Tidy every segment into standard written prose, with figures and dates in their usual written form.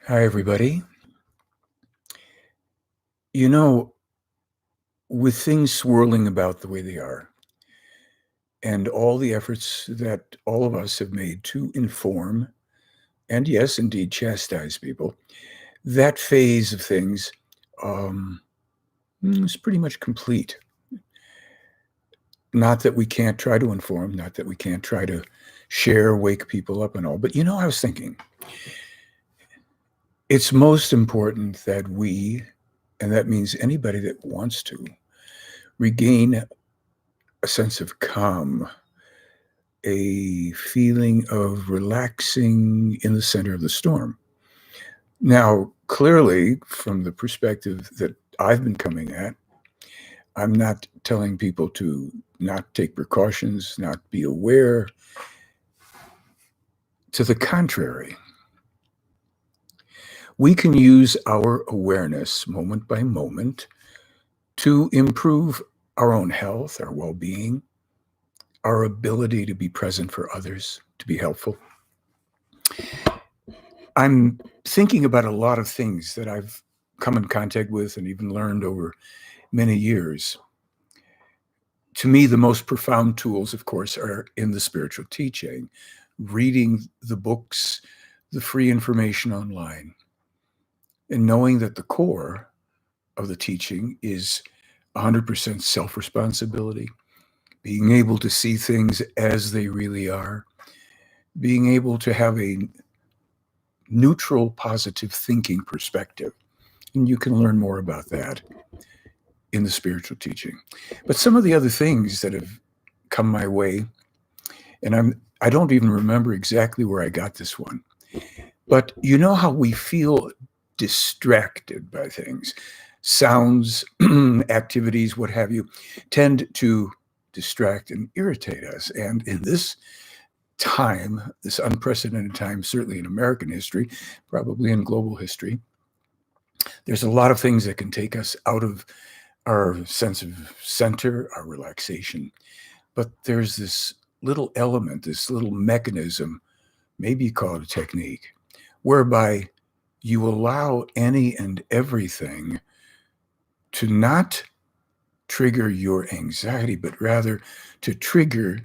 Hi, everybody. You know, with things swirling about the way they are, and all the efforts that all of us have made to inform and, yes, indeed, chastise people, that phase of things um, is pretty much complete. Not that we can't try to inform, not that we can't try to share, wake people up and all, but I was thinking it's most important that we, and that means anybody that wants to, regain a sense of calm, a feeling of relaxing in the center of the storm. Now, clearly, from the perspective that I've been coming at, I'm not telling people to not take precautions, not be aware. To the contrary, we can use our awareness moment by moment to improve our own health, our well being, our ability to be present for others, to be helpful. I'm thinking about a lot of things that I've come in contact with and even learned over many years. To me, the most profound tools, of course, are in the spiritual teaching, reading the books, the free information online, and knowing that the core of the teaching is 100% self responsibility, being able to see things as they really are, being able to have a neutral, positive thinking perspective. And you can learn more about that in the spiritual teaching. But some of the other things that have come my way, and I don't even remember exactly where I got this one, but you know how we feel distracted by things, sounds, activities, what have you, tend to distract and irritate us. And in this time, this unprecedented time, certainly in American history, probably in global history, there's a lot of things that can take us out of our sense of center, our relaxation. But there's this little element, this little mechanism, maybe you call it a technique, whereby you allow any and everything to not trigger your anxiety, but rather to trigger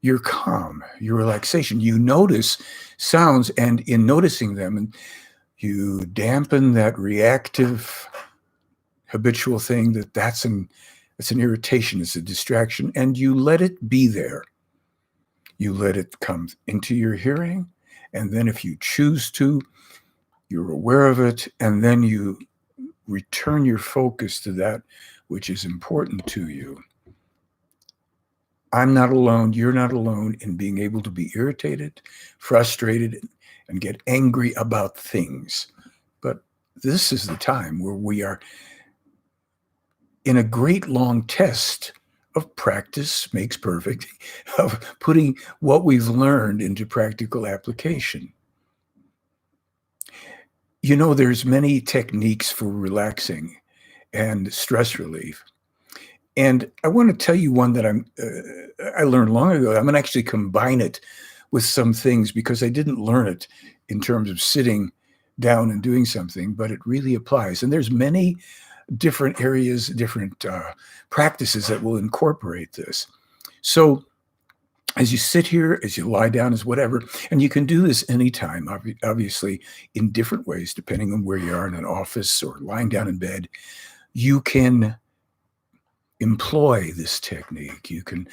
your calm, your relaxation. You notice sounds, and in noticing them, and you dampen that reactive habitual thing that's an irritation, it's a distraction, and you let it be there. You let it come into your hearing, and then if you choose to, you're aware of it, and then you return your focus to that which is important to you. I'm not alone, you're not alone in being able to be irritated, frustrated, and get angry about things. But this is the time where we are in a great long test of practice makes perfect, of putting what we've learned into practical application. There's many techniques for relaxing and stress relief. And I want to tell you one that I learned long ago. I'm going to actually combine it with some things because I didn't learn it in terms of sitting down and doing something, but it really applies. And there's many different areas, different practices that will incorporate this. So as you sit here, as you lie down, as whatever, and you can do this anytime, obviously in different ways, depending on where you are in an office or lying down in bed, you can employ this technique. You can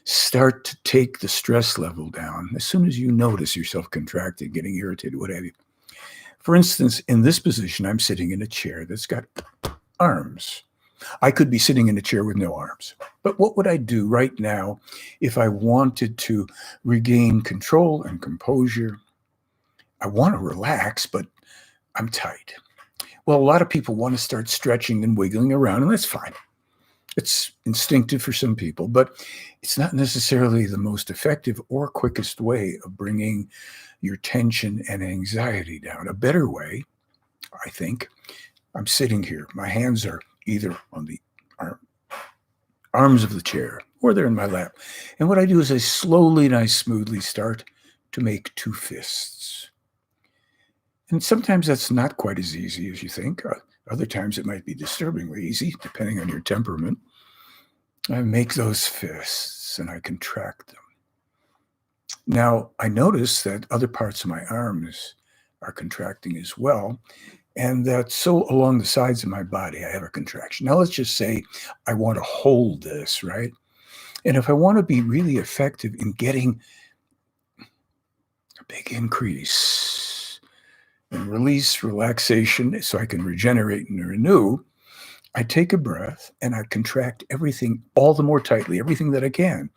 start to take the stress level down as soon as you notice yourself contracting, getting irritated, what have you. For instance, in this position, I'm sitting in a chair that's got arms. I could be sitting in a chair with no arms. But what would I do right now if I wanted to regain control and composure? I want to relax, but I'm tight. Well, a lot of people want to start stretching and wiggling around, and that's fine. It's instinctive for some people, but it's not necessarily the most effective or quickest way of bringing your tension and anxiety down. A better way, I think, I'm sitting here. My hands are either on the arms of the chair or they're in my lap. And what I do is I slowly and I smoothly start to make two fists. And sometimes that's not quite as easy as you think. Other times it might be disturbingly easy, depending on your temperament. I make those fists and I contract them. Now, I notice that other parts of my arms are contracting as well, and that so along the sides of my body, I have a contraction. Now, let's just say I want to hold this, right? And if I want to be really effective in getting a big increase and release, relaxation, so I can regenerate and renew, I take a breath and I contract everything all the more tightly, everything that I can.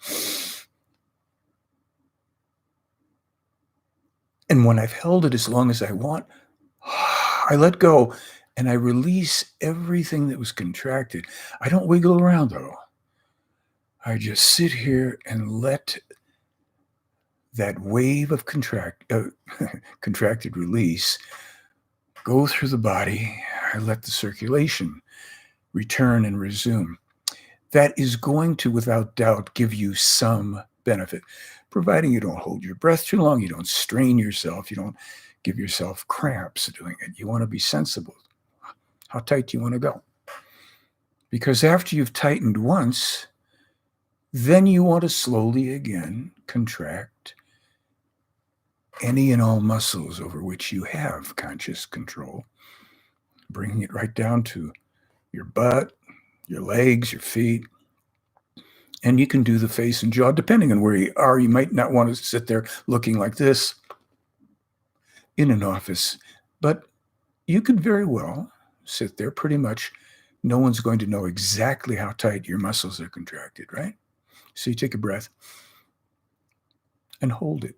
And when I've held it as long as I want, I let go and I release everything that was contracted. I don't wiggle around though. I just sit here and let that wave of contracted release go through the body. I let the circulation return and resume. That is going to, without doubt, give you some benefit, providing you don't hold your breath too long, you don't strain yourself, you don't give yourself cramps doing it. You want to be sensible. How tight do you want to go? Because after you've tightened once, then you want to slowly again contract any and all muscles over which you have conscious control, bringing it right down to your butt, your legs, your feet. And you can do the face and jaw, depending on where you are. You might not want to sit there looking like this in an office, but you could very well sit there pretty much. No one's going to know exactly how tight your muscles are contracted, right? So you take a breath and hold it.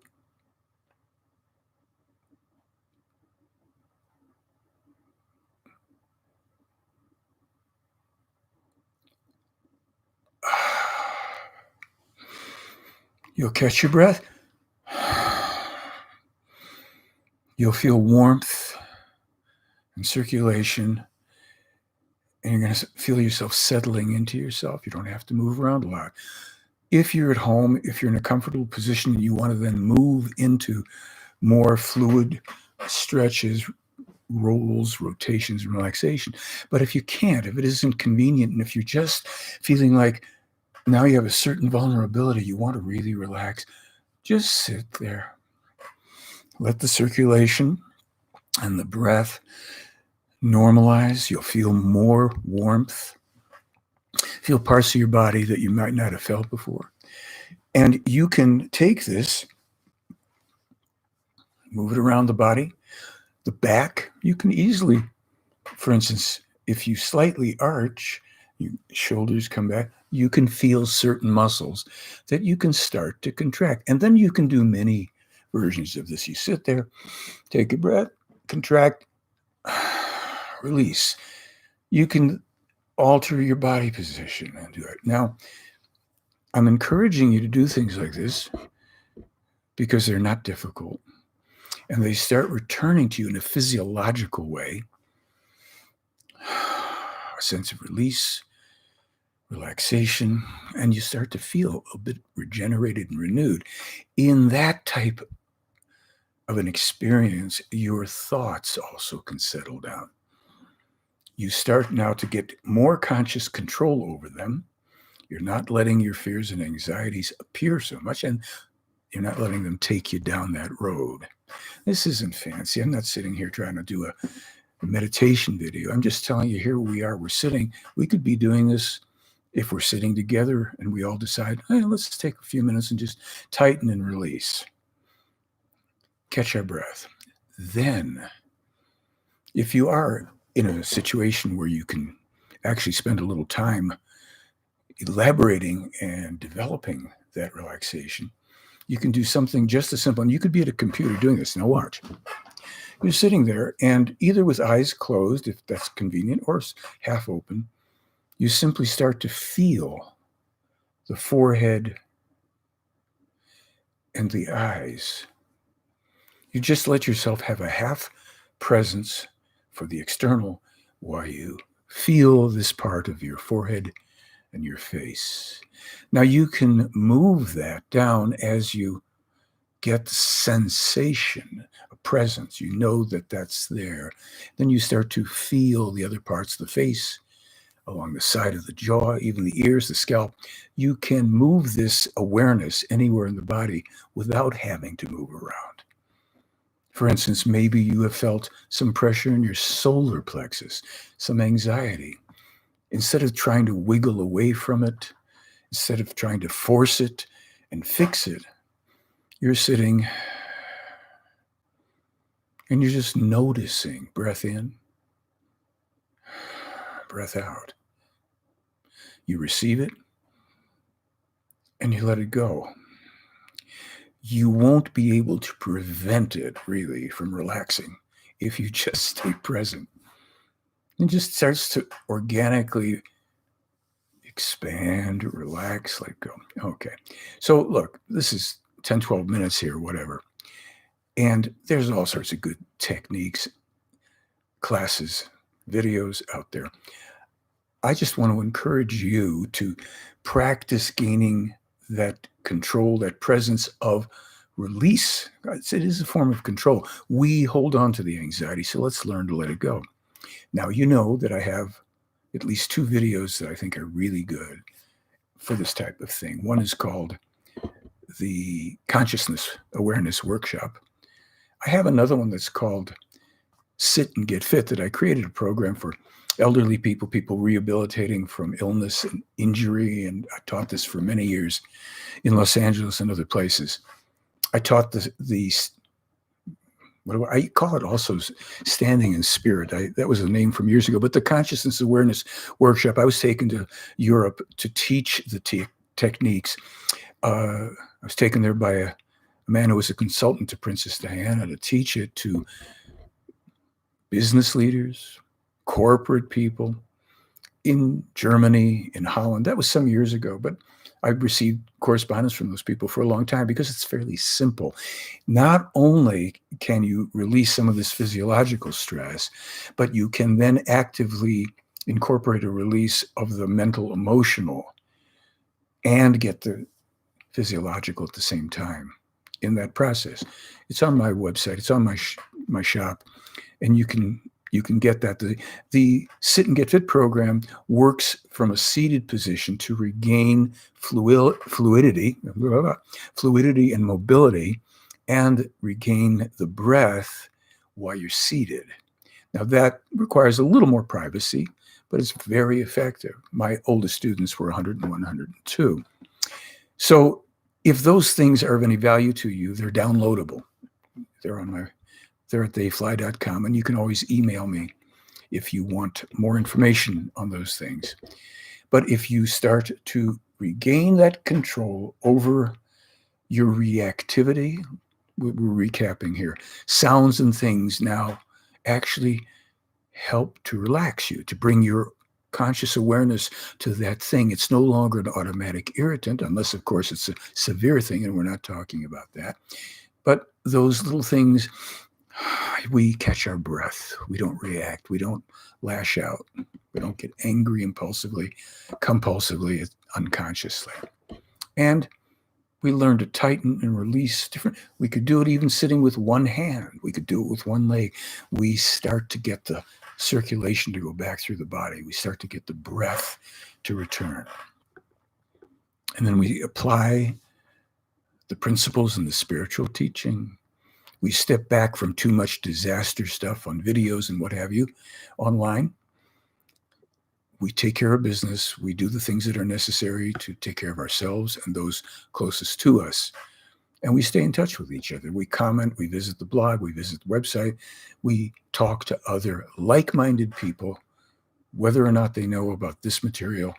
You'll catch your breath. You'll feel warmth and circulation, and you're going to feel yourself settling into yourself. You don't have to move around a lot. If you're at home, if you're in a comfortable position and you want to then move into more fluid stretches, rolls, rotations, and relaxation. But if you can't, if it isn't convenient, and if you're just feeling like now you have a certain vulnerability, you want to really relax, just sit there. Let the circulation and the breath normalize. You'll feel more warmth. Feel parts of your body that you might not have felt before. And you can take this, move it around the body, the back. You can easily, for instance, if you slightly arch, your shoulders come back, you can feel certain muscles that you can start to contract. And then you can do many versions of this. You sit there, take a breath, contract, release. You can alter your body position and do it. Now, I'm encouraging you to do things like this because they're not difficult. And they start returning to you in a physiological way, a sense of release, relaxation, and you start to feel a bit regenerated and renewed. In that type of an experience, your thoughts also can settle down. You start now to get more conscious control over them. You're not letting your fears and anxieties appear so much, and you're not letting them take you down that road. This isn't fancy. I'm not sitting here trying to do a meditation video. I'm just telling you, here we are. We're sitting. We could be doing this if we're sitting together and we all decide, hey, let's take a few minutes and just tighten and release. Catch our breath. Then, if you are in a situation where you can actually spend a little time elaborating and developing that relaxation, you can do something just as simple. And you could be at a computer doing this. Now watch. You're sitting there, and either with eyes closed, if that's convenient, or half open, you simply start to feel the forehead and the eyes. You just let yourself have a half presence for the external while you feel this part of your forehead and your face. Now you can move that down as you get the sensation, a presence. You know that that's there. Then you start to feel the other parts of the face, along the side of the jaw, even the ears, the scalp. You can move this awareness anywhere in the body without having to move around. For instance, maybe you have felt some pressure in your solar plexus, some anxiety. Instead of trying to wiggle away from it, instead of trying to force it and fix it, you're sitting and you're just noticing breath in, breath out. You receive it and you let it go. You won't be able to prevent it really from relaxing if you just stay present. It just starts to organically expand, relax, let go. Okay. So look, this is 10, 12 minutes here, whatever. And there's all sorts of good techniques, classes, videos out there. I just want to encourage you to practice gaining that control, that presence of release. It is a form of control. We hold on to the anxiety, so let's learn to let it go. Now, you know that I have at least 2 videos that I think are really good for this type of thing. One is called the Consciousness Awareness Workshop. I have another one that's called Sit and Get Fit that I created a program for elderly people, people rehabilitating from illness and injury. And I taught this for many years in Los Angeles and other places. I taught what do I call it also, standing in spirit. That was a name from years ago. But the Consciousness Awareness Workshop, I was taken to Europe to teach the techniques. I was taken there by a man who was a consultant to Princess Diana to teach it to business leaders, corporate people in Germany, in Holland. That was some years ago, but I've received correspondence from those people for a long time because it's fairly simple. Not only can you release some of this physiological stress, but you can then actively incorporate a release of the mental, emotional, and get the physiological at the same time in that process. It's on my website. It's on my shop, and you can get that. The Sit and Get Fit program works from a seated position to regain fluidity and mobility, and regain the breath while you're seated. Now that requires a little more privacy, but it's very effective. My oldest students were 101, 102. So if those things are of any value to you, they're downloadable. They're at theyfly.com, and you can always email me if you want more information on those things. But if you start to regain that control over your reactivity, we're recapping here, sounds and things now actually help to relax you, to bring your conscious awareness to that thing. It's no longer an automatic irritant, unless, of course, it's a severe thing, and we're not talking about that. But those little things, we catch our breath. We don't react. We don't lash out. We don't get angry impulsively, compulsively, unconsciously. And we learn to tighten and release different. We could do it even sitting with one hand. We could do it with one leg. We start to get the circulation to go back through the body. We start to get the breath to return. And then we apply the principles in the spiritual teaching. We step back from too much disaster stuff on videos and what have you online. We take care of business. We do the things that are necessary to take care of ourselves and those closest to us. And we stay in touch with each other. We comment, we visit the blog, we visit the website. We talk to other like-minded people, whether or not they know about this material.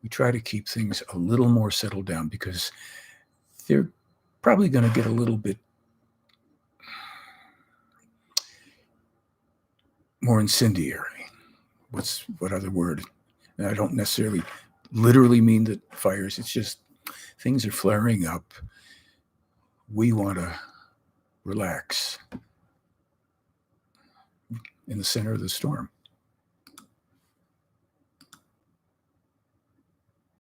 We try to keep things a little more settled down because they're probably going to get a little bit more incendiary. What other word? And I don't necessarily literally mean that fires. It's just things are flaring up. We want to relax in the center of the storm.